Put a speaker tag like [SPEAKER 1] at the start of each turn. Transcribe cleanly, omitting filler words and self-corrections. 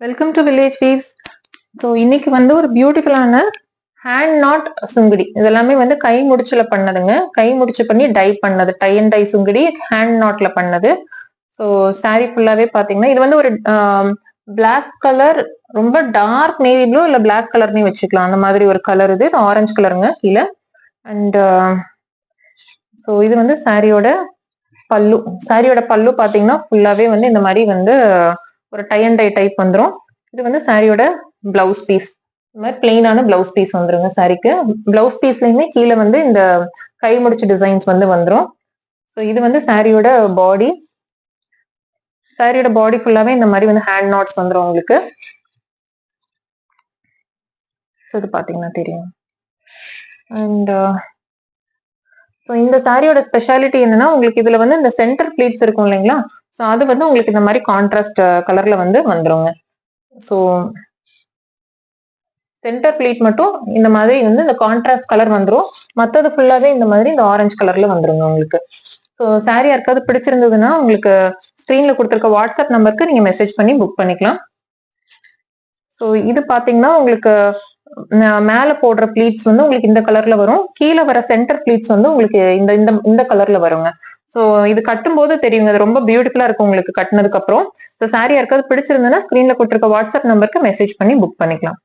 [SPEAKER 1] Welcome to village weaves. So இன்னைக்கு வந்து ஒரு பியூட்டிஃபுல்லான ஹேண்ட் நாட் சுங்குடி. இதெல்லாமே வந்து கை முடிச்சுல பண்ணதுங்க. கை முடிச்சு பண்ணி டை பண்ணது, tie and dye Sungudi hand நாட்ல பண்ணது. ஸோ சாரி ஃபுல்லாவே பாத்தீங்கன்னா இது வந்து ஒரு பிளாக் கலர், ரொம்ப டார்க் நேவி ப்ளூ இல்ல பிளாக் கலர்னே வச்சுக்கலாம், அந்த மாதிரி ஒரு கலர். இது ஆரஞ்சு கலருங்க கீழே. அண்ட் ஸோ இது வந்து சாரியோட பல்லு. சாரியோட பல்லு பாத்தீங்கன்னா ஃபுல்லாவே வந்து இந்த மாதிரி வந்து ஒரு டை அண்ட் டை டைப் வந்துடும். இது வந்து சாரியோட பிளவுஸ் பீஸ். இந்த மாதிரி பிளெயினான பிளவுஸ் பீஸ் வந்துருங்க சாரிக்கு. பிளவுஸ் பீஸ்லயுமே கீழே வந்து இந்த கை முடிச்சு டிசைன்ஸ் வந்து வந்துடும். ஸோ இது வந்து சாரியோட பாடி. சாரியோட பாடி ஃபுல்லாவே இந்த மாதிரி வந்து ஹேண்ட் நாட்ஸ் வந்துடும் உங்களுக்கு. ஸோ இது பாத்தீங்கன்னா தெரியும். அண்ட் ஸோ இந்த சாரியோட ஸ்பெஷாலிட்டி என்னன்னா, உங்களுக்கு இதுல வந்து இந்த சென்டர் பிளீட்ஸ் இருக்கும் இல்லைங்களா, ஸோ அது வந்து உங்களுக்கு இந்த மாதிரி கான்ட்ராஸ்ட் கலர்ல வந்து வந்துருங்க. ஸோ சென்டர் பிளீட் மட்டும் இந்த மாதிரி வந்து இந்த கான்ட்ராஸ்ட் கலர் வந்துடும். மற்றது ஃபுல்லாவே இந்த மாதிரி இந்த ஆரஞ்சு கலர்ல வந்துருங்க உங்களுக்கு. ஸோ சாரி யாருக்காவது பிடிச்சிருந்ததுன்னா உங்களுக்கு ஸ்க்ரீன்ல கொடுத்துருக்க வாட்ஸ்அப் நம்பருக்கு நீங்க மெசேஜ் பண்ணி புக் பண்ணிக்கலாம். ஸோ இது பாத்தீங்கன்னா உங்களுக்கு மேல போடுற பிளீட்ஸ் வந்து உங்களுக்கு இந்த கலர்ல வரும். கீழே வர சென்டர் பிளீட்ஸ் வந்து உங்களுக்கு இந்த இந்த இந்த கலர்ல வருங்க. ஸோ இது கட்டும் போது தெரியுங்க, அது ரொம்ப பியூட்டிஃபுல்லா இருக்கும் உங்களுக்கு கட்டினதுக்கு அப்புறம். ஸோ சாரி யாருக்காவது பிடிச்சிருந்ததுன்னா ஸ்க்ரீன்ல கொடுத்துருக்க வாட்ஸ்அப் நம்பருக்கு மெசேஜ் பண்ணி புக் பண்ணிக்கலாம்.